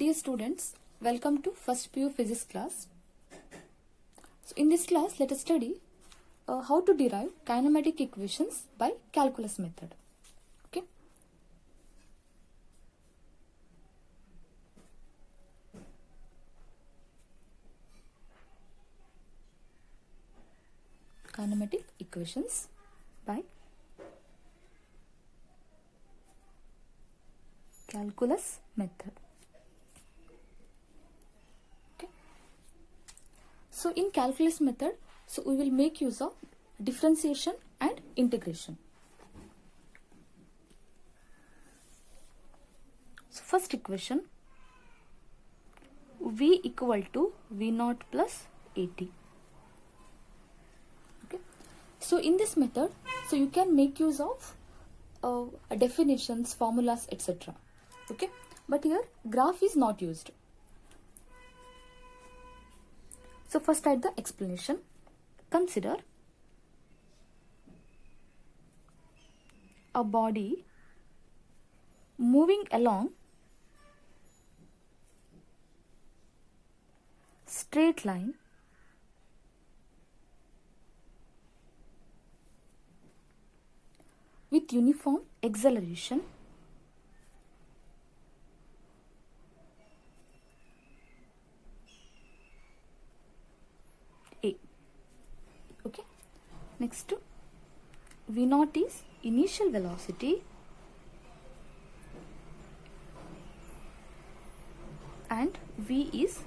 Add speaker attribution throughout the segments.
Speaker 1: Dear students, welcome to first PU physics class. So in this class, let us study how to derive kinematic equations by calculus method. Okay. Kinematic equations by calculus method. So in calculus method, we will make use of differentiation and integration. So first equation, V equal to V naught plus AT. Okay. So in this method, you can make use of definitions, formulas, etc. Okay. But here graph is not used. So first at the explanation, consider a body moving along straight line with uniform acceleration A. Okay. Next, V naught is initial velocity and V is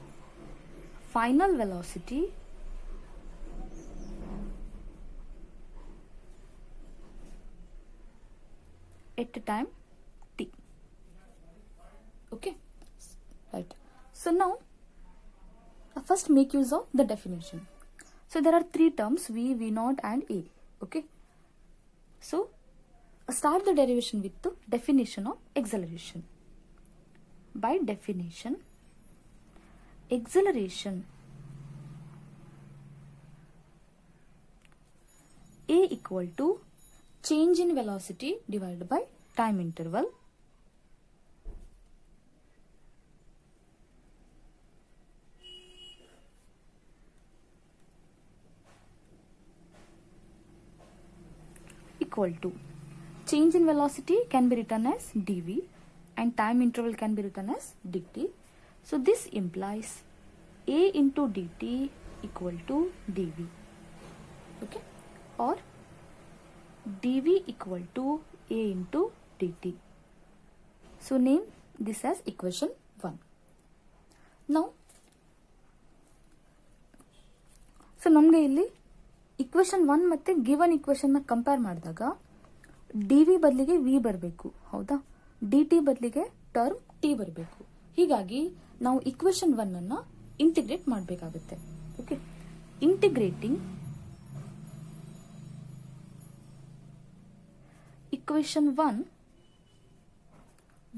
Speaker 1: final velocity at a time t. Okay. Right. So now, first make use of the definition. So there are three terms, V, V naught and A. Okay. So start the derivation with the definition of acceleration. By definition, acceleration A equal to change in velocity divided by time interval equal to change in velocity can be written as dv and time interval can be written as dt. So this implies A into dt equal to dv. Okay. Or dv equal to A into dt. So name this as equation 1. Now, ನಮಗೆ ಇಲ್ಲಿ equation 1 ಮತ್ತೆ given equation ನ compare ಮಾಡಿದಾಗ dv ಬದಲಿಗೆ v ಬರಬೇಕು, ಹೌದಾ? dt ಬದಲಿಗೆ term t ಬರಬೇಕು. ಹೀಗಾಗಿ ನಾವು equation 1 ಅನ್ನು ಇಂಟಿಗ್ರೇಟ್ ಮಾಡಬೇಕಾಗುತ್ತೆ. Okay. Integrating equation 1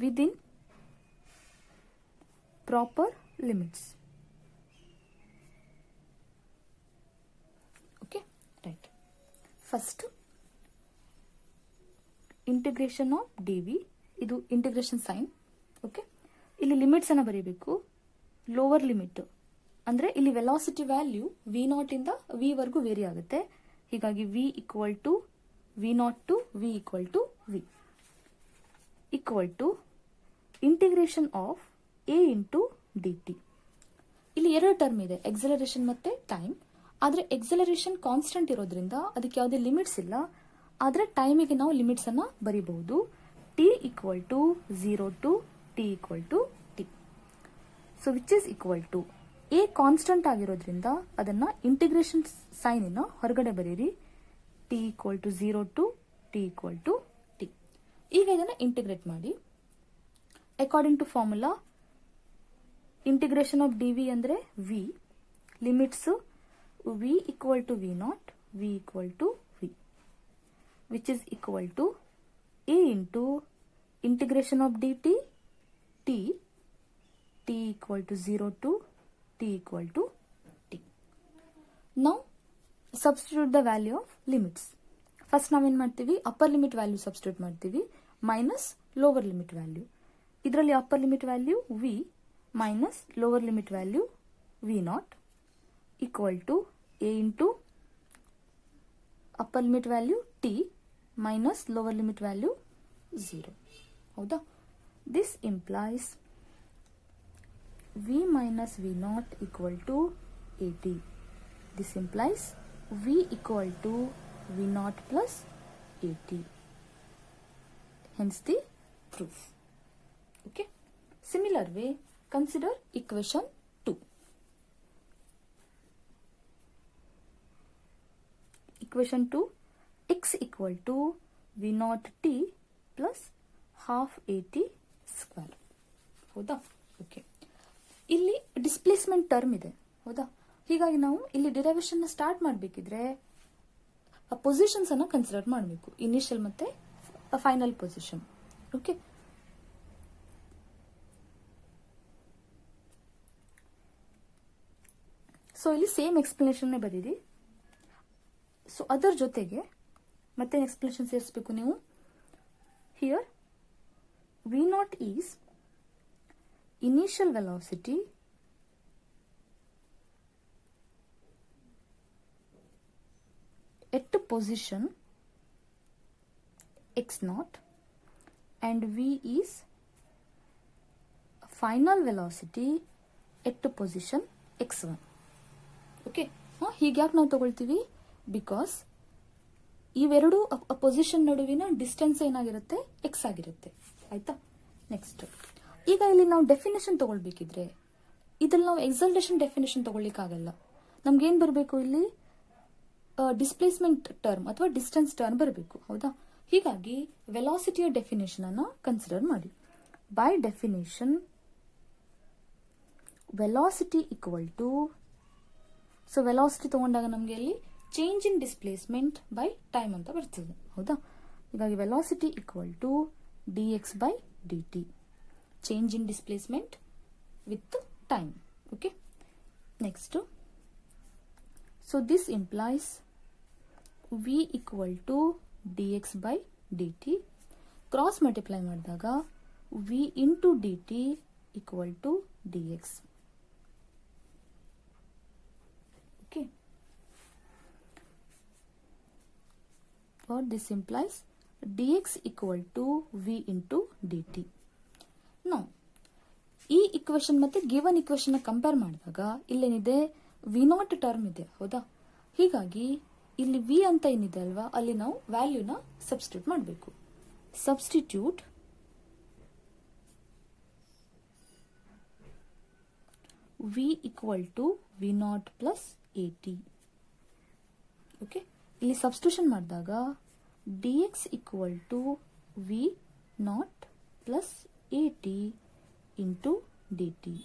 Speaker 1: within proper limits. Okay, right. First, integration of dv, ಇದು ಇಂಟಿಗ್ರೇಷನ್ ಸೈನ್. ಓಕೆ. ಇಲ್ಲಿ ಲಿಮಿಟ್ಸ್ ಅನ್ನು ಬರೀಬೇಕು. ಲೋವರ್ ಲಿಮಿಟ್ ಅಂದ್ರೆ ಇಲ್ಲಿ ವೆಲಾಸಿಟಿ ವ್ಯಾಲ್ಯೂ ವಿ ನಾಟ್ ಇಂದ ವಿ ವರೆಗೂ ವೇರಿ ಆಗುತ್ತೆ. ಹೀಗಾಗಿ v equal to V naught to v equal to v equal to integration of a into D t. ಇಲ್ಲಿ ಎರಡು ಟರ್ಮ್ ಇದೆ, ಎಕ್ಸಲರೇಷನ್ ಮತ್ತೆ ಟೈಮ್. ಆದ್ರೆ ಎಕ್ಸಲರೇಷನ್ ಕಾನ್ಸ್ಟೆಂಟ್ ಇರೋದ್ರಿಂದ ಅದಕ್ಕೆ ಯಾವುದೇ ಲಿಮಿಟ್ಸ್ ಇಲ್ಲ. ಆದ್ರೆ ಟೈಮಿಗೆ ನಾವು ಲಿಮಿಟ್ಸ್ ಅನ್ನ ಬರೀಬಹುದು. T equal to 0 to T equal to T. So which is equal to a constant ಆಗಿರೋದ್ರಿಂದ ಅದನ್ನ ಇಂಟಿಗ್ರೇಷನ್ ಸೈನ್ ಇನ್ನ ಹೊರಗಡೆ ಬರೀರಿ. T equal to 0 to T equal to T. ಈಗ ಇದನ್ನ ಇಂಟಿಗ್ರೇಟ್ ಮಾಡಿ. According to formula, integration of D V ಅಂದ್ರೆ V, limits V equal to V not, V equal to V, which is equal to A into integration of D T, T, t equal to 0 to T equal to t. Now substitute the value of limits. First ನಾವೇನ್ ಮಾಡ್ತೀವಿ, upper limit value substitute ಮಾಡ್ತೀವಿ minus lower limit value. ಇದರಲ್ಲಿ upper limit value v, minus lower limit value v naught equal to a into upper limit value t minus lower limit value 0. ಹೌದಾ? This implies v minus v naught equal to at. This implies v equal to v naught plus at. Hence the proof. Okay. Similar way, consider equation 2. Equation 2, x equal to v naught t plus half at square. ಹೌದಾ? Okay. ಇಲ್ಲಿ displacement term ಇದೆ. ಹೌದಾ? ಹೀಗಾಗಿ ನಾವು ಇಲ್ಲಿ derivation start ಮಾಡಬೇಕಿದ್ರೆ positions ಅನ್ನ consider ಮಾಡಬೇಕು, initial ಮತ್ತೆ ಫೈನಲ್ ಪೊಸಿಷನ್. ಓಕೆ. ಸೊ ಇಲ್ಲಿ ಸೇಮ್ ಎಕ್ಸ್ಪ್ಲನೇಷನ್ ಬರೀರಿ. ಸೊ ಅದರ ಜೊತೆಗೆ ಮತ್ತೆ ಎಕ್ಸ್ಪ್ಲನೇಷನ್ ಸೇರಿಸಬೇಕು ನೀವು. Here V not is initial velocity at position x naught and v is final velocity at position x1. Okay. ಹೀಗೆ ಯಾಕೆ ನಾವು ತಗೊಳ್ತೀವಿ? ಬಿಕಾಸ್ ಇವೆರಡು ಪೊಸಿಷನ್ ನಡುವಿನ ಡಿಸ್ಟೆನ್ಸ್ ಏನಾಗಿರುತ್ತೆ? ಎಕ್ಸ್ ಆಗಿರುತ್ತೆ. ಆಯ್ತಾ? ನೆಕ್ಸ್ಟ್, ಈಗ ಇಲ್ಲಿ ನಾವು ಡೆಫಿನೇಷನ್ ತಗೊಳ್ಬೇಕಿದ್ರೆ ಇದ್ರಲ್ಲಿ ನಾವು ಎಕ್ಸಲ್ಟೇಷನ್ ಡೆಫಿನೇಷನ್ ತಗೊಳ್ಳಿಕ್ಕಾಗಲ್ಲ. ನಮ್ಗೇನ್ ಬರಬೇಕು? ಇಲ್ಲಿ ಡಿಸ್ಪ್ಲೇಸ್ಮೆಂಟ್ ಟರ್ಮ್ ಅಥವಾ ಡಿಸ್ಟೆನ್ಸ್ ಟರ್ಮ್ ಬರಬೇಕು. ಹೌದಾ? ಹೀಗಾಗಿ ವೆಲಾಸಿಟಿಯ ಡೆಫಿನೇಷನ್ ಅನ್ನ ಕನ್ಸಿಡರ್ ಮಾಡಿ. By definition velocity equal to, so velocity ತಗೊಂಡಾಗ ನಮಗೆ ಅಲ್ಲಿ change in displacement by time ಅಂತ ಬರ್ತದೆ. ಹೌದಾ? ಹೀಗಾಗಿ velocity equal to d x by d t, change in displacement with time. Okay. Next, so this implies v equal to dx by dt. Cross multiply ಮಾಡಿದಾಗ v into dt equal to dx. Okay. What this implies? dx equal to v into dt. Now, ಈ equation ಮತ್ತೆ given equation compare ಮಾಡಿದಾಗ ಇಲ್ಲೇನಿದೆ? V not term ಇದೆ. ಹೌದಾ? ಹೀಗಾಗಿ ಇಲ್ಲಿ V ಅಂತ ಏನಿದೆ ಅಲ್ವಾ, ಅಲ್ಲಿ ನಾವು ವ್ಯಾಲ್ಯೂನ ಸಬ್ಸ್ಟಿಟ್ಯೂಟ್ ಮಾಡಬೇಕು. Substitute V equal to V not plus A T. Okay. ಇಲ್ಲಿ ಸಬ್ಸ್ಟಿಟ್ಯೂಷನ್ ಮಾಡಿದಾಗ D X equal to V not plus A T into D T.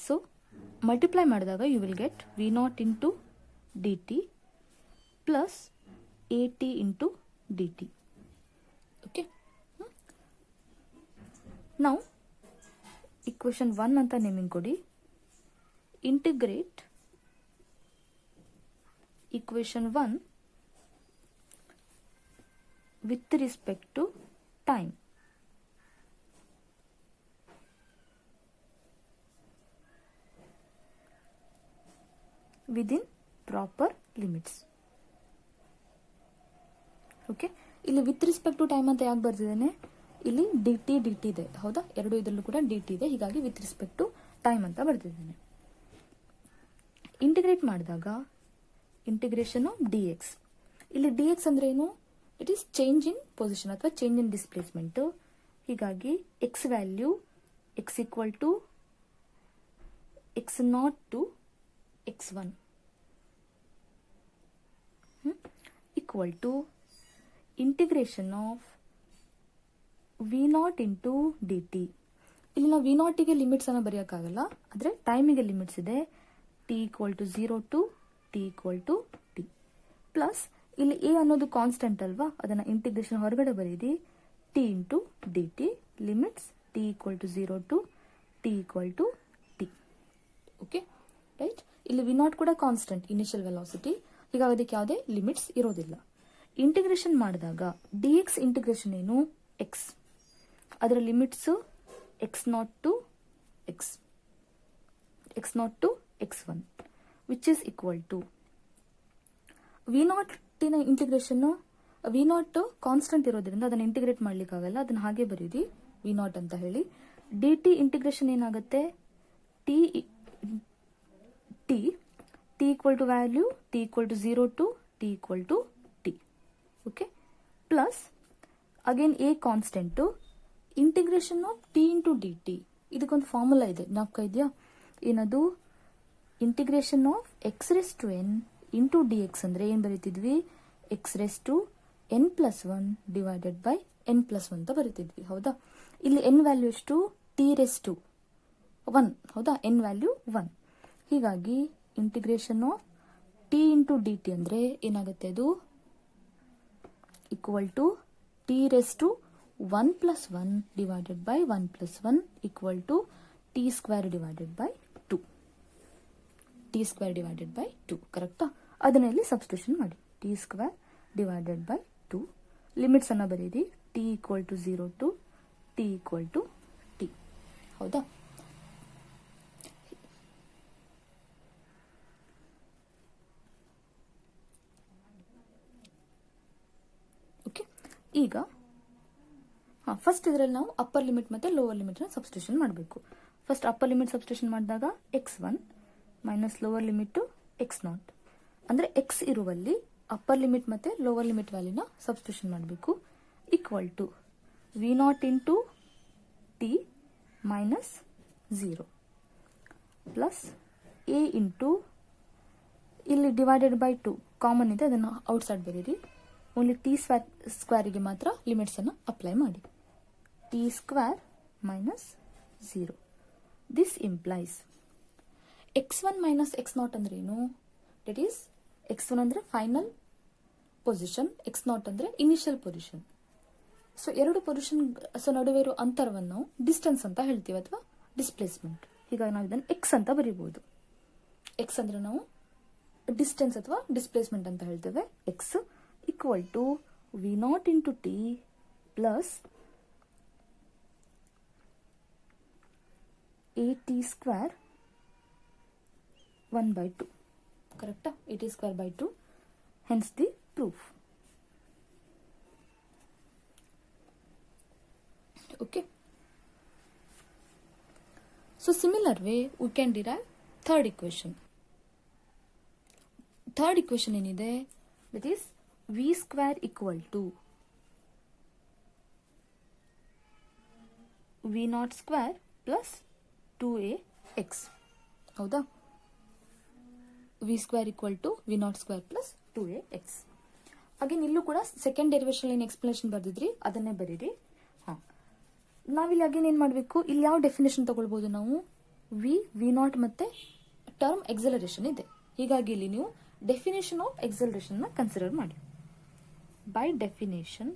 Speaker 1: So multiply ಮಾಡಿದಾಗ you will get V not into D T plus A T into D T. Okay. ನಾವು equation 1 ಅಂತ naming ಕೊಡಿ. Integrate equation 1 with respect to time. Within proper limits. Okay. ಇಲ್ಲಿ with respect to time ಅಂತ ಯಾಕೆ ಬರ್ತಿದ್ದೇನೆ? ಇಲ್ಲಿ D T ಇದೆ. ಹೌದಾ? ಎರಡು ಇದರಲ್ಲೂ ಕೂಡ ಡಿ ಟಿ ಇದೆ. ಹೀಗಾಗಿ ವಿತ್ ರಿಸ್ಪೆಕ್ಟ್ ಟು ಟೈಮ್ ಅಂತ ಬರ್ತಿದ್ದೇನೆ. ಇಂಟಿಗ್ರೇಟ್ ಮಾಡಿದಾಗ ಇಂಟಿಗ್ರೇಷನ್ ಆಫ್ ಡಿ ಎಕ್ಸ್. ಇಲ್ಲಿ ಡಿ ಎಕ್ಸ್ ಅಂದ್ರೆ ಏನು? It is change in position ಅಥವಾ ಚೇಂಜ್ ಇನ್ ಡಿಸ್ಪ್ಲೇಸ್ಮೆಂಟ್. ಹೀಗಾಗಿ x value x equal to x naught to x1 equal to integration of v naught into dt. ಇಲ್ಲಿ ನಾವು V ನಾಟಿಗೆ limits ಅನ್ನು ಬರೆಯೋಕ್ಕಾಗಲ್ಲ, ಆದರೆ ಟೈಮಿಗೆ ಲಿಮಿಟ್ಸ್ ಇದೆ. t equal to 0 to t equal to t plus ಇಲ್ಲಿ a ಅನ್ನೋದು constant ಅಲ್ವಾ, ಅದನ್ನ ಇಂಟಿಗ್ರೇಷನ್ ಹೊರಗಡೆ ಬರೀರಿ. t into D t limits t equal to 0 to t equal to t. Okay right. ಇಲ್ಲಿ ವಿ ನಾಟ್ ಕೂಡ ಕಾನ್ಸ್ಟೆಂಟ್ ಇನಿಷಿಯಲ್ ವೆಲಾಸಿಟಿ, ಹೀಗಾಗಿ ಅದಕ್ಕೆ ಯಾವುದೇ ಲಿಮಿಟ್ಸ್ ಇರೋದಿಲ್ಲ. ಇಂಟಿಗ್ರೇಷನ್ ಮಾಡಿದಾಗ ಡಿ ಎಕ್ಸ್ ಇಂಟಿಗ್ರೇಷನ್ ಏನು? ಎಕ್ಸ್. ಅದರ limits x0 to x1 which is equal to v0 integration v0 constant ಇರೋದ್ರಿಂದ ಅದನ್ನು ಇಂಟಿಗ್ರೇಟ್ ಮಾಡ್ಲಿಕ್ಕಾಗಲ್ಲ, ಅದನ್ನ ಹಾಗೆ ಬರೀರಿ v0 ಅಂತ ಹೇಳಿ. dt ಇಂಟಿಗ್ರೇಷನ್ ಏನಾಗುತ್ತೆ, t equal to value t equal to 0 to t equal to t. Okay, plus again a constant integration of t into D t. ಇದಕ್ಕೊಂದು formula ಇದೆ, ಜ್ಞಾಪಕ ಇದೆಯಾ? ಏನದು? Integration of x raise to n into d x ಅಂದರೆ ಏನು ಬರೀತಿದ್ವಿ? X raise to n plus 1 divided by n plus 1 ಅಂತ ಬರೀತಿದ್ವಿ, ಹೌದಾ? ಇಲ್ಲಿ ಎನ್ ವ್ಯಾಲ್ಯೂ ಎಷ್ಟು? ಟಿ ರೆಸ್ ಟು 1, ಹೌದಾ? N value 1. ಹೀಗಾಗಿ integration of t into D t ಅಂದರೆ ಏನಾಗುತ್ತೆ? ಅದು equal to t raise to 1 plus 1 divided by 1 plus 1 equal to t square divided by 2. T square divided by 2, ಕರೆಕ್ಟಾ? ಅದನ್ನ ಇಲ್ಲಿ substitution ಮಾಡಿ. T square divided by 2. Limits ಅನ್ನ ಬರೀರಿ. T equal to 0 to T equal to t, ಹೌದಾ? Okay, ಈಗ first ಇದರಲ್ಲಿ ನಾವು ಅಪ್ಪರ್ ಲಿಮಿಟ್ ಮತ್ತೆ ಲೋವರ್ ಲಿಮಿಟ್ ಸಬ್ಸ್ಟಿಟ್ಯೂಷನ್ ಮಾಡಬೇಕು. ಫಸ್ಟ್ ಅಪ್ಪರ್ ಲಿಮಿಟ್ ಸಬ್ಸ್ಟಿಟ್ಯೂಷನ್ ಮಾಡಿದಾಗ x1 minus lower limit x0 ಅಂದ್ರೆ x ಇರುವಲ್ಲಿ ಅಪ್ಪರ್ ಲಿಮಿಟ್ ಮತ್ತೆ ಲೋವರ್ ಲಿಮಿಟ್ ವ್ಯಾಲ್ಯೂನ ಸಬ್ಸ್ಟಿಟ್ಯೂಷನ್ ಮಾಡಬೇಕು. Equal to v0 into t minus 0 plus a into ಇಲ್ಲಿ ಡಿವೈಡೆಡ್ ಬೈ 2 ಕಾಮನ್ ಇದೆ, ಅದನ್ನು ಔಟ್ಸೈಡ್ ಬರೀರಿ. ಓನ್ಲಿ ಟಿ ಸ್ಕ್ವೇರಿಗೆ ಮಾತ್ರ ಲಿಮಿಟ್ಸ್ ಅನ್ನು ಅಪ್ಲೈ ಮಾಡಿ. T square minus 0. This implies x1 minus x0 ಅಂದ್ರೆ ಏನು? ದಟ್ ಈಸ್ x1 ಅಂದ್ರೆ ಫೈನಲ್ ಪೊಸಿಷನ್, x0 ಅಂದ್ರೆ ಇನಿಷಿಯಲ್ ಪೊಸಿಷನ್. ಸೊ ಎರಡು ಪೊಸಿಷನ್ ನಡುವೆ ಇರೋ ಅಂತರವನ್ನು ಡಿಸ್ಟೆನ್ಸ್ ಅಂತ ಹೇಳ್ತೀವಿ ಅಥವಾ ಡಿಸ್ಪ್ಲೇಸ್ಮೆಂಟ್. ಹೀಗಾಗಿ ನಾವು ಇದನ್ನು x ಅಂತ ಬರೀಬಹುದು. x ಅಂದ್ರೆ ನಾವು ಡಿಸ್ಟೆನ್ಸ್ ಅಥವಾ ಡಿಸ್ಪ್ಲೇಸ್ಮೆಂಟ್ ಅಂತ ಹೇಳ್ತೇವೆ. x equal to v0 into t plus A t square 1/2, ಕರೆಕ್ಟಾ? A t square by 2, hence the proof. Okay, so similar way we can derive third equation. Third equation ಏನಿದೆ? That is v square equal to v0 square plus 2ax, ಹೌದಾ? V square equal to v0 square plus 2ax. Again ಇಲ್ಲೂ ಕೂಡ second derivation ಏನು explanation ಬರ್ದಿದ್ರಿ ಅದನ್ನೇ ಬರೀರಿ. ನಾವಿಲ್ಲಿ again ಏನ್ ಮಾಡಬೇಕು? ಇಲ್ಲಿ ಯಾವ ಡೆಫಿನೇಷನ್ ತಗೊಳ್ಬಹುದು ನಾವು? v0 ಮತ್ತೆ ಟರ್ಮ್ ಎಕ್ಸಲರೇಷನ್ ಇದೆ, ಹೀಗಾಗಿ ಇಲ್ಲಿ ನೀವು ಡೆಫಿನೇಷನ್ ಆಫ್ ಎಕ್ಸಲರೇಷನ್ ನ ಕನ್ಸಿಡರ್ ಮಾಡಿ. By definition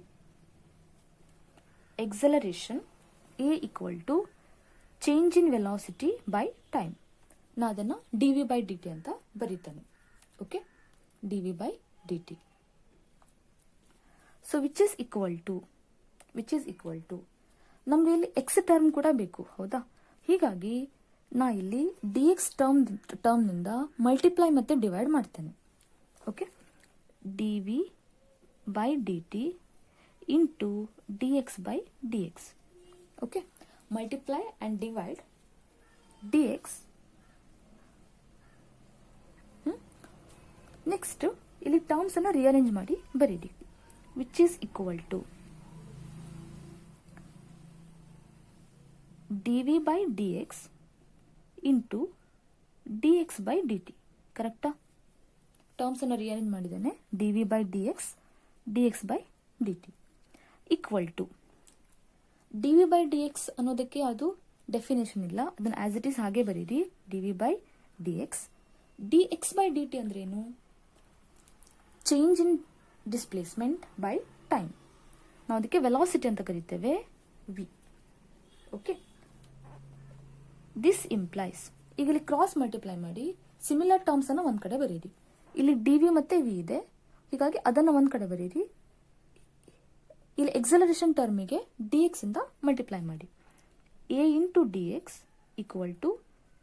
Speaker 1: acceleration a equal to change in velocity by time. ನಾ ಅದನ್ನ d v by d t ಅಂತ ಬರೀತಾನೆ. Okay, d v by d T. So which is equal to ನಮ್ಗೆ ಇಲ್ಲಿ X term ಕೂಡ ಬೇಕು, ಹೌದಾ? ಹೀಗಾಗಿ ನಾ ಇಲ್ಲಿ ಡಿ ಎಕ್ಸ್ ಟರ್ಮ್ನಿಂದ ಮಲ್ಟಿಪ್ಲೈ ಮತ್ತೆ ಡಿವೈಡ್ ಮಾಡ್ತೇನೆ. Okay, d v by d t into d x by d x. Okay, multiply and divide d x. Next ಇಲ್ಲಿ ಟರ್ಮ್ಸ್ ಅನ್ನ ರಿಅರೇಂಜ್ ಮಾಡಿ ಬರೀರಿ. Which is equal to d v by d x into d x by d t, ಕರೆಕ್ಟಾ? Terms ಅನ್ನು rearrange ಮಾಡಿದ್ದೇನೆ. D v by d x by d t equal to d v by d X ಅನ್ನೋದಕ್ಕೆ ಅದು definition ಇಲ್ಲ, ಅದನ್ನು as it is ಹಾಗೆ ಬರೀರಿ. D v by d x by d t ಅಂದ್ರೆ ಏನು? Change in displacement by time. ನಾವು ಅದಕ್ಕೆ ವೆಲಾಸಿಟಿ ಅಂತ ಕರಿತೇವೆ, ವಿ. ಓಕೆ, ದಿಸ್ ಇಂಪ್ಲೈಸ್ ಈಗ ಇಲ್ಲಿ ಕ್ರಾಸ್ ಮಲ್ಟಿಪ್ಲೈ ಮಾಡಿ ಸಿಮಿಲರ್ ಟರ್ಮ್ಸ್ ಅನ್ನ ಒಂದ್ ಕಡೆ ಬರೀರಿ. ಇಲ್ಲಿ ಡಿ ವಿ ಮತ್ತೆ ವಿ ಇದೆ, ಹೀಗಾಗಿ ಅದನ್ನ ಒಂದ್ ಕಡೆ ಬರೀರಿ. ಇಲ್ಲಿ ಎಕ್ಸಲರೇಷನ್ ಟರ್ಮಿಗೆ ಡಿ ಎಕ್ಸ್ ಇಂದ ಮಲ್ಟಿಪ್ಲೈ ಮಾಡಿ. A into d X equal to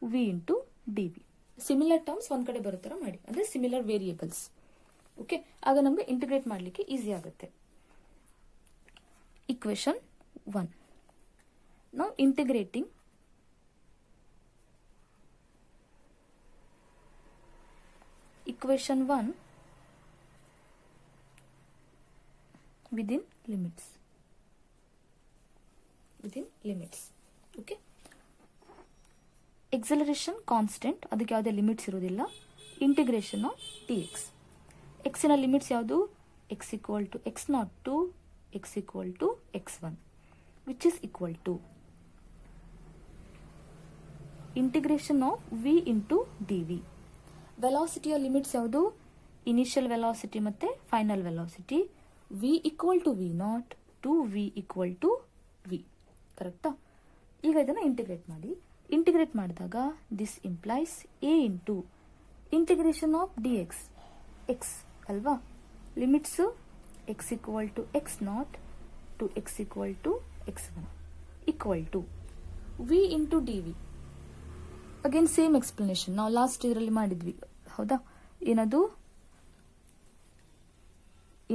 Speaker 1: v into d v. Similar terms ಒಂದ್ ಕಡೆ ಬರೋ ಥರ ಮಾಡಿ, ಅಂದ್ರೆ ಸಿಮಿಲರ್ ವೇರಿಯೇಬಲ್ಸ್. ಓಕೆ, ಆಗ ನಮಗೆ ಇಂಟಿಗ್ರೇಟ್ ಮಾಡಲಿಕ್ಕೆ ಈಸಿ ಆಗುತ್ತೆ. ಇಕ್ವೇಶನ್ 1. ನಾವು integrating equation 1 within limits. Okay, acceleration constant, ಅದಕ್ಕೆ ಯಾವುದೇ ಲಿಮಿಟ್ಸ್ ಇರೋದಿಲ್ಲ. ಇಂಟಿಗ್ರೇಷನ್ ಆಫ್ ಡಿ ಎಕ್ಸ್, ಎಕ್ಸಿನ ಲಿಮಿಟ್ಸ್ ಯಾವುದು? X equal to x naught to x equal to x one, which is equal to integration of v into d v. ವೆಲಾಸಿಟಿಯ limits ಯಾವುದು? Initial velocity ಮತ್ತೆ final velocity. V equal to V naught to v equal to v. ಕರೆಕ್ಟಾ? ಈಗ ಇದನ್ನು integrate ಮಾಡಿ. Integrate ಮಾಡಿದಾಗ this implies a into integration of d x, x ಅಲ್ವಾ, limits x equal to x naught to x equal to x one equal to v into d v. Again same explanation ನಾವು last ಇದರಲ್ಲಿ ಮಾಡಿದ್ವಿ, ಹೌದಾ? ಏನದು?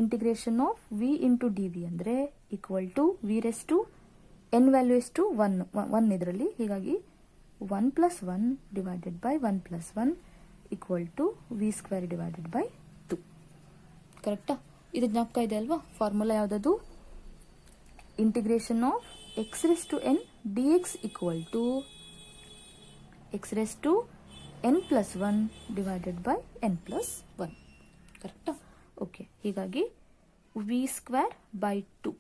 Speaker 1: Integration of v into d v ಅಂದರೆ equal to v raise to n value ಎಷ್ಟು? One ಇದರಲ್ಲಿ. ಹೀಗಾಗಿ 1 + 1 divided by 1 + 1 equal to v square divided by 2. ಕರೆಕ್ಟಾ? ಇದು ಜ್ಞಾಪಕ ಇದೆ ಅಲ್ವಾ? ಫಾರ್ಮುಲಾ ಯಾವುದದು? Integration of x raise to N D X equal to x raised to n plus 1 divided by n plus 1. ಕರೆಕ್ಟಾ? ಓಕೆ, ಹೀಗಾಗಿ v square by 2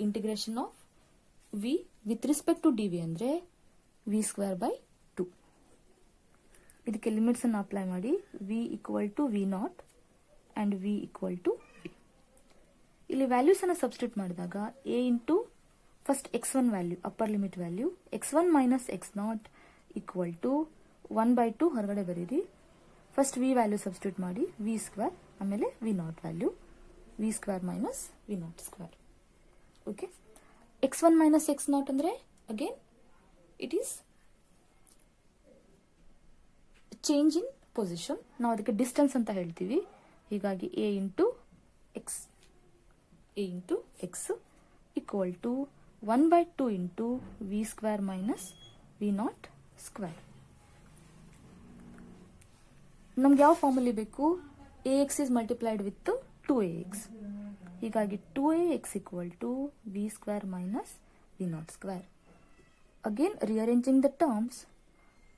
Speaker 1: integration of v with respect to d v ಅಂದರೆ v square by 2. ಇದಕ್ಕೆ limits ಅನ್ನು apply ಮಾಡಿ. V equal to V naught and v equal to v. ಇಲ್ಲಿ values ಅನ್ನು substitute ಮಾಡಿದಾಗ a into first x1 value, upper limit value, x1 minus x naught equal to 1/2 ಹೊರಗಡೆ ಬರೀರಿ. First v value substitute ಮಾಡಿ, v square, ಆಮೇಲೆ v naught value, V square minus v naught square. Okay, x1 minus x naught ಅಂದರೆ again it is change in position. ನಾವು ಅದಕ್ಕೆ distance ಅಂತ ಹೇಳ್ತೀವಿ. ಹೀಗಾಗಿ a into x equal to 1/2 into v square minus v naught square. ನಮ್ಗೆ ಯಾವ ಫಾರ್ಮಲ್ಲಿ ಬೇಕು? A x is multiplied with 2ax. ಹೀಗಾಗಿ 2ax equal to v square minus v naught square. Again rearranging the terms,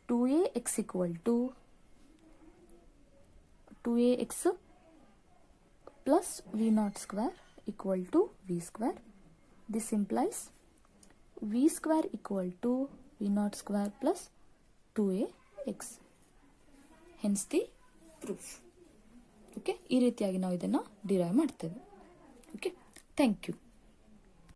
Speaker 1: 2ax equal to 2ax plus v naught square equal to v square. This implies v square equal to V naught square plus 2ax. Hence the proof. Okay, ಈ ರೀತಿಯಾಗಿ ನಾವು ಇದನ್ನು derive ಮಾಡ್ತೇವೆ. Okay, thank you.